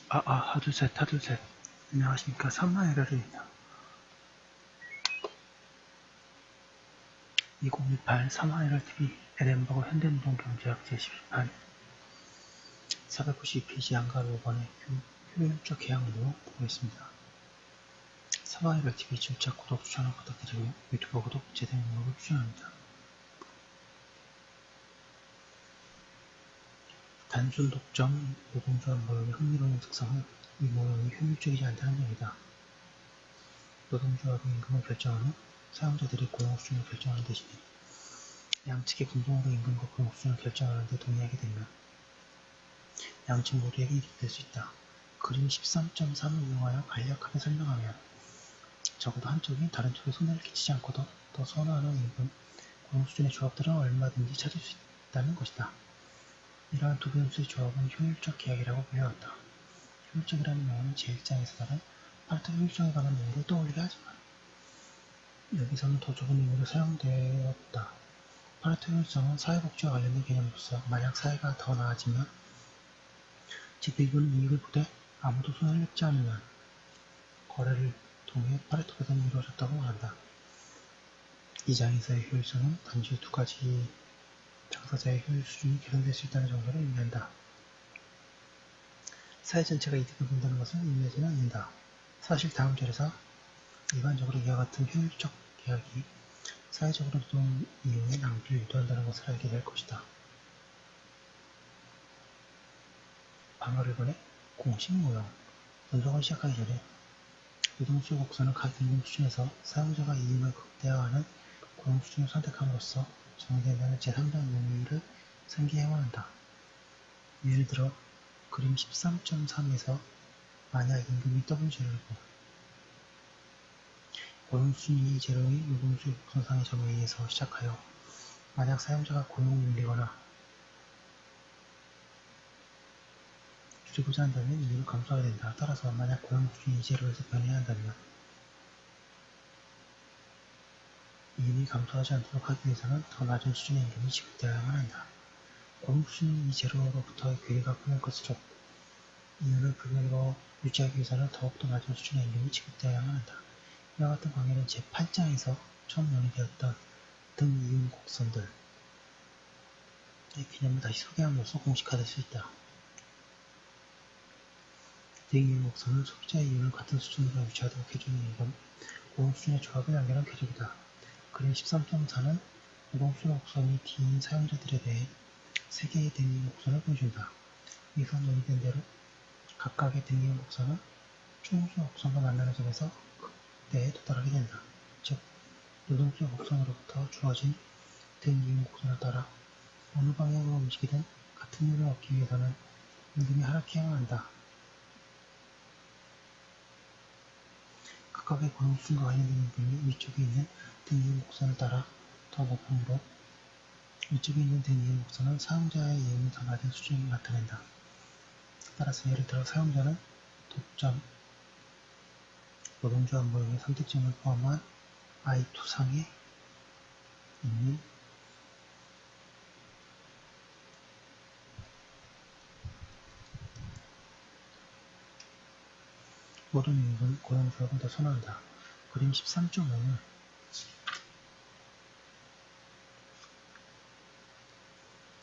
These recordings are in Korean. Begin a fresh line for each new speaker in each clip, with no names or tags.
하둘셋 하둘셋. 안녕하십니까. 3만에러입니다. 2018 3만에러TV 에덴버거 현대운동경제학 제12판 492페이지 양가로 5번의 효율적 계약으로 보겠습니다. 3만에러TV 진짜 구독, 추천을 부탁드리고 유튜브 구독, 재생 등록을 추천합니다. 단순 독점 노동조합 모형의 흥미로운 특성은 이 모형이 효율적이지 않다는 점이다. 노동조합의 임금을 결정한 후 사용자들이 고용 수준을 결정하는 대신에 양측이 공동으로 임금과 고용 수준을 결정하는 데 동의하게 되면 양측 모두에게 이익이 될 수 있다. 그림 13.3을 이용하여 간략하게 설명하면 적어도 한쪽이 다른 쪽에 손해를 끼치지 않고도 더 선호하는 임금, 고용 수준의 조합들은 얼마든지 찾을 수 있다는 것이다. 이러한 두 변수의 조합은 효율적 계약이라고 불려왔다. 효율적이라는 용어는 제1장에서는 파레토 효율성에 관한 용어를 떠올리게 하지만 여기서는 더 좁은 의미로 사용되었다. 파레토 효율성은 사회복지와 관련된 개념으로서 만약 사회가 더 나아지면 즉 일부는 이익을 보되 아무도 손해를 입지 않으면 거래를 통해 파레토 배분이 이루어졌다고 말한다. 이 장에서의 효율성은 단지 두 가지 당사자의 효율 수준이 개선될 수 있다는 정도를 의미한다. 사회 전체가 이득을 본다는 것을 의미하지는 않는다. 사실 다음 절에서 일반적으로 이와 같은 효율적 계약이 사회적으로 노동 이용의 낭비를 유도한다는 것을 알게 될 것이다. 방어를 번의 공식 모형. 분석을 시작하기 전에 노동수요 곡선은 각 임금 수준에서 사용자가 이윤을 극대화하는 고용 수준을 선택함으로써 정의된다는 제3장 의미를 상기해야 한다. 예를 들어 그림 13.3에서 만약 임금이 W제로이고 고용 수준이 E제로의 노동수요 곡선상의 점에 의해서 시작하여 만약 사용자가 고용을 늘리거나 줄이고자 한다면 이윤을 감소하게 된다. 따라서 만약 고용 수준이 E제로에서 변해야 한다면 이윤이 감소하지 않도록 하기 위해서는 더 낮은 수준의 임금이 지급되어야만 한다. 고용 수준이 E제로로부터의 괴리가 크면 클수록 이윤을 불변으로 유지하기 위해서는 더욱더 낮은 수준의 임금이 지급되어야만 한다. 이와 같은 관계는 제8장에서 처음 논의되었던 등이윤 곡선들의 개념을 다시 소개함으로써 공식화될 수 있다. 등이윤 곡선은 소비자의 이윤을 같은 수준으로 유지하도록 해주는 임금, 고용 수준의 조합을 연결한 궤적이다. 그림 13.4는 노동수요 곡선이 D인 사용자들에 대해 3개의 등이윤 곡선을 보여준다. 위에서 논의된 대로 각각의 등이윤 곡선은 총수요 곡선과 만나는 점에서 극대에 도달하게 된다. 즉, 노동수요 곡선으로부터 주어진 등이윤 곡선을 따라 어느 방향으로 움직이든 같은 이윤을 얻기 위해서는 임금이 하락해야만 한다. 각각의 고용 수준과 관련된 임금이 위쪽에 있는 등이윤 곡선을 따라 더 높으므로 위쪽에 있는 등이윤 곡선은 사용자의 이윤이 더 낮은 수준을 나타낸다. 따라서 예를 들어 사용자는 독점, 노동조합 모형의 선택점을 포함한 I2상에 있는 모든 이익은 고용조합을 더 선호한다. 그림 13.5는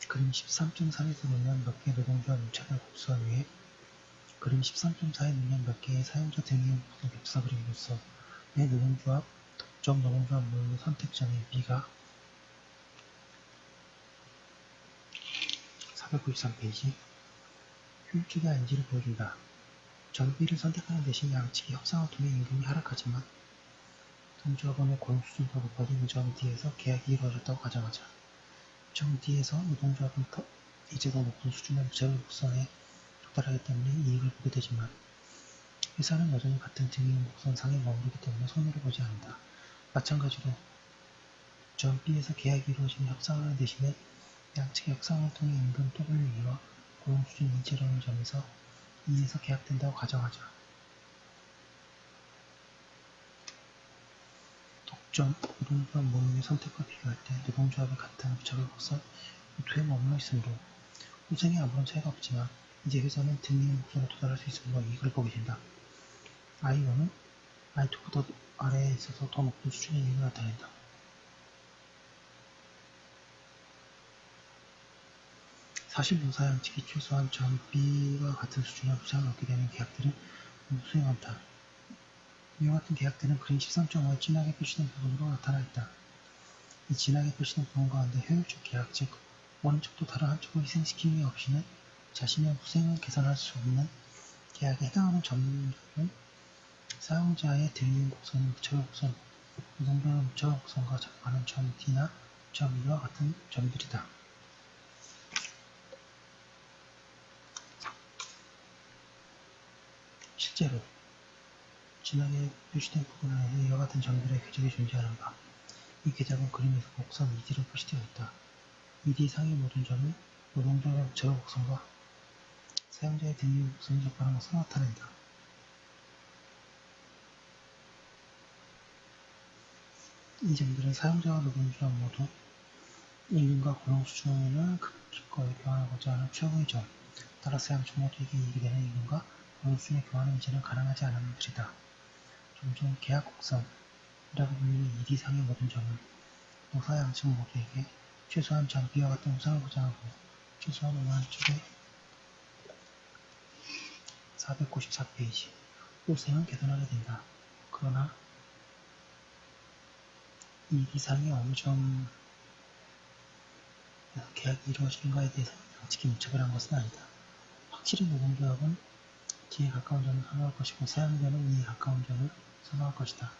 그림 13.3에서 보면 몇 개의 노동조합 유착을 복수한 후에 그림 13.4에 보면 몇 개의 사용자 등이윤 곡선 겹사 그림으로써 내 노동조합, 독점 노동조합 모형의 선택점인 B가 493페이지 효율적이 아닌지를 보여준다. 전 B를 선택하는 대신 양측이 협상을 통해 임금이 하락하지만 노동조합원의 고용 수준도 높아진 점 D에서 계약이 이루어졌다고 가정하자. 점 D에서 노동조합은 이제 더 높은 수준의 무제로 곡선에 도달하기 때문에 이익을 보게 되지만 회사는 여전히 같은 등이윤 곡선상에 머무르기 때문에 손해를 보지 않는다. 마찬가지로 점 B에서 계약이 이루어지는 협상하는 대신에 양측의 협상을 통해 임금 WE와 고용 수준 E제로는 점에서 E에서 계약된다고 가정하자. 독점, 노동조합 모형의 선택과 비교할 때 노동조합이 같은 무차별 곡선, 루트에 머물러 있으므로 후생에 아무런 차이가 없지만 이제 회사는 등기의 목표에 도달할 수 있음으로 이익을 보게 된다. I1은 I2보다 아래에 있어서 더 높은 수준의 이익을 나타낸다. 사실 노사 양측이 최소한 점 B와 같은 수준의 보상을 얻게 되는 계약들은 모두 수용한다. 이와 같은 계약들은 그림 13.5에 진하게 표시된 부분으로 나타나 있다. 이 진하게 표시된 부분 가운데 효율적 계약, 즉 어느 쪽도 다른 한쪽을 희생시킴이 없이는 자신의 후생을 개선할 수 없는 계약에 해당하는 점들은 사용자의 등기인 곡선은 무차별 곡선, 노동자는 무차별 곡선과 접하는 점 D나 점 E와 같은 점들이다. 실제로 진하게 표시된 부분 안에 이와 같은 점들의 궤적이 존재하는가? 이 궤적은 그림에서 곡선 ED로 표시되어 있다. ED 상의 모든 점은 노동자의 무차별 곡선과 사용자의 등기인 곡선이 접하는 것을 나타낸다. 이 점들은 사용자와 노동자 모두 임금과 고용 수준을 기꺼이 교환하고자 하는 최고의 점, 따라서 양측 모두에게 이익이 되는 임금과 고용 수준의 교환의 유지는 가능하지 않은 것이다. 종종 계약 곡선이라고 불리는 ED상의 모든 점은 노사 양측 모두에게 최소한 점 B와 같은 보상을 보장하고 최소한 어느 한쪽에 494페이지 후생은 개선하게 된다. 그러나 ED상의 어느 점에서 계약이 이루어지는가에 대해서 양측이 무차별한 것은 아니다. 확실히 노동조합은 D에 가까운 점을 선호할 것이고 사용자는 E에 가까운 점을 선호할 것이다.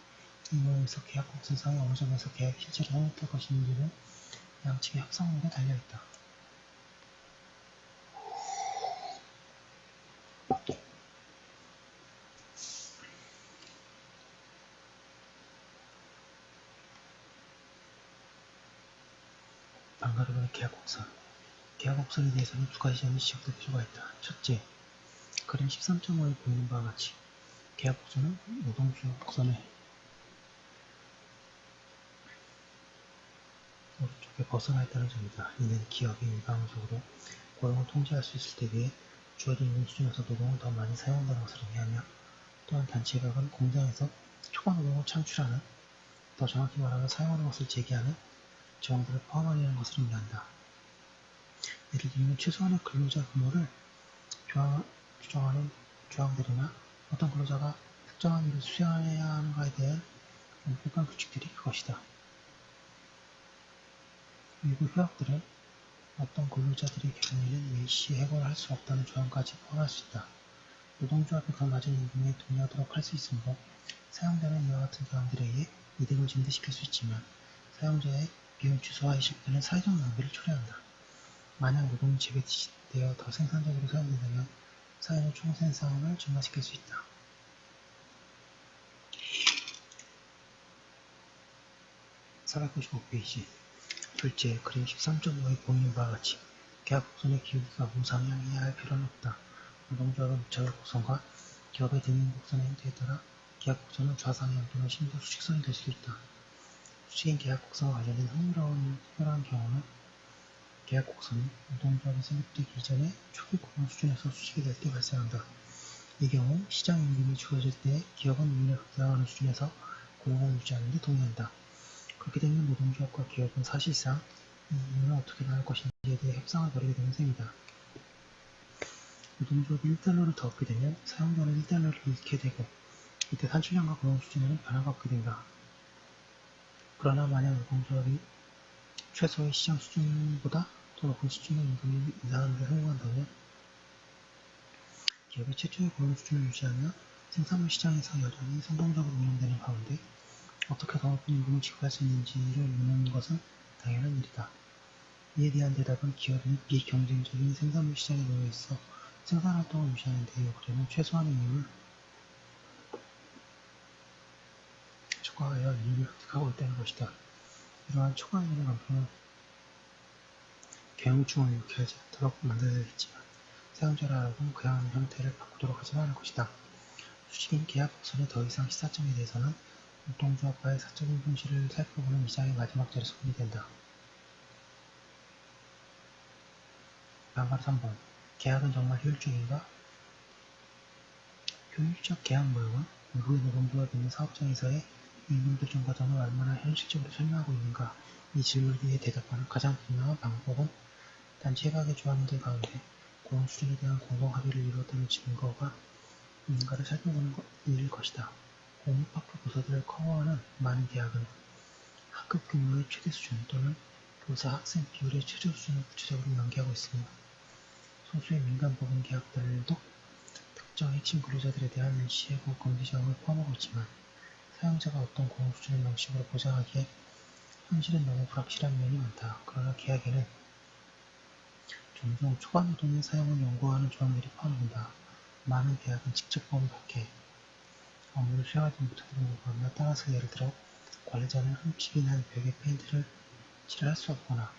이 모형에서 계약 곡선상의 어느 점에서 계약이 실제로 성립될 것인지는 양측의 협상력에 달려있다. 방가르본의 계약 곡선. 계약 곡선에 대해서는 두 가지 점이 지적될 필요가 있다. 첫째, 그림 13.5에 보이는 바와 같이 계약 곡선은 노동조합 곡선의 오른쪽에 벗어나 있다는 점이다. 이는 기업이 일방적으로 고용을 통제할 수 있을 때 비해 주어진 임금 수준에서 노동을 더 많이 사용한다는 것을 의미하며 또한 단체각은 공장에서 초과 노동을 창출하는, 더 정확히 말하면 사용하는 것을 제기하는 조항들을 포함하려는 것을 의미한다. 예를 들면 최소한의 근로자 규모를 규정하는 조항들이나 어떤 근로자가 특정한 일을 수행해야 하는가에 대한 엄격한 규칙들이 그것이다. 일부 휴학들은 어떤 근로자들의 경우에는 일시 해고를 할 수 없다는 조항까지 포함할 수 있다. 노동조합이 더 낮은 임금에 동의하도록 할 수 있으므로 사용자는 이와 같은 조항들에 의해 이득을 증대시킬 수 있지만 사용자의 비용 취소와 이식되는 사회적 낭비를 초래한다. 만약 노동이 재배치되어 더 생산적으로 사용된다면 사회의 총생산을 증가시킬 수 있다. (495페이지) 둘째, 그림 13.5에 보이는 바와 같이 계약 곡선의 기울기가 우상향해야 할 필요는 없다. 노동조합의 무차별 곡선과 기업의 등인 곡선의 형태에 따라 계약 곡선은 좌상향 또는 심지어 수직선이 될 수도 있다. 수직인 계약 곡선과 관련된 특별한 경우는 계약 곡선이 노동조합이 설립되기 이전에 초기 고용 수준에서 수직이 될 때 발생한다. 이 경우 시장 임금이 주어질 때 기업은 이윤을 극대화하는 수준에서 고용을 유지하는 데 동의한다. 그렇게 되면 노동조합과 기업은 사실상 이 이윤을 어떻게 나눌 것인지에 대해 협상을 벌이게 되는 셈이다. 노동조합이 1달러를 더 얻게 되면 사용자는 1달러를 잃게 되고 이때 산출량과 고용 수준에는 변화가 없게 된다. 그러나 만약 노동조합이 최소의 시장 수준보다 더 높은 수준의 임금을 인상하는 데 성공한다면 기업이 최초의 고용 수준을 유지하며 생산물 시장에서 여전히 성공적으로 운영되는 가운데 어떻게 더 높은 임금을 지급할 수 있는지를 묻는 것은 당연한 일이다. 이에 대한 대답은 기업이 비경쟁적인 생산물 시장에 놓여 있어 생산활동을 유지하는 데 요구되는 최소한의 이윤을 초과하여 이익을 획득하고 있다는 것이다. 이러한 초과이익의 방편은 경영중을 유쾌하지 않도록 만들어야 했지만 사용자라 하여금 그러한 형태를 바꾸도록 하지는 않을 것이다. 수직인 계약 곡선의 더 이상 시사점에 대해서는 노동조합과의 사적인 손실을 살펴보는 이장의 마지막 자리에서 논의된다. 방가르 3번 계약은 정말 효율적인가? 효율적 계약 모형은 외국의 노동부가 맺는 사업장에서의 임금 결정 과정을 얼마나 현실적으로 설명하고 있는가? 이 질문에 대답하는 가장 분명한 방법은 단체 계약의 조항들 가운데 고용 수준에 대한 공동 합의를 이루었다는 증거가 있는가를 살펴보는 일일 것이다. 공립학교 부서들을 커버하는 많은 계약은 학급 규모의 최대 수준 또는 교사 학생 비율의 최저 수준을 구체적으로 연계하고 있으며 소수의 민간 법인 계약들도 특정 핵심 근로자들에 대한 시혜고 금지 조항을 포함하고 있지만 사용자가 어떤 고용 수준을 명식으로 보장하기에 현실은 너무 불확실한 면이 많다. 그러나 계약에는 종종 초과 노동의 사용을 연구하는 조항들이 포함된다. 많은 계약은 직접 범위 밖에 업무를 수행하지 못하도록 요구하며 따라서 예를 들어 관리자는 흠집이 난 벽에 페인트를 칠할 수 없거나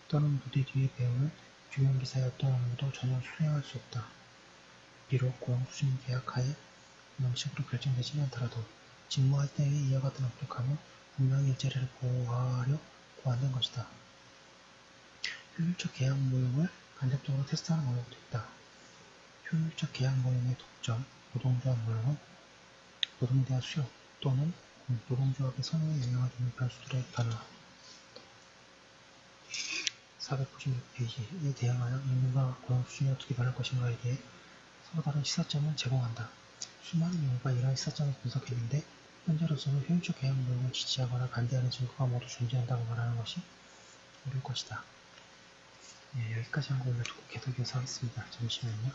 또는 무대 뒤에 배우는 주연기사의 어떤 업무도 전혀 수행할 수 없다. 비록 고용수준 계약하에 명식으로 결정되지는 않더라도 직무할 때에 이와 같은 업력하며 분명히 일자리를 보호하려 고안된 것이다. 효율적 계약 모형을 간접적으로 테스트하는 방법도 있다. 효율적 계약 모형의 독점, 노동조합 모형은 노동대화 수요 또는 노동조합의 선호에 영향을 주는 변수들에 가능하다. 496페이지에 대항하여 임금과 고용 수준이 어떻게 변할 것인가에 대해 서로 다른 시사점을 제공한다. 수많은 연구가 이러한 시사점을 분석했는데 현재로서는 효율적 계약 모형을 지지하거나 반대하는 증거가 모두 존재한다고 말하는 것이 어려울 것이다. 네, 여기까지 한 거 오늘 계속 이어서 하겠습니다. 잠시만요.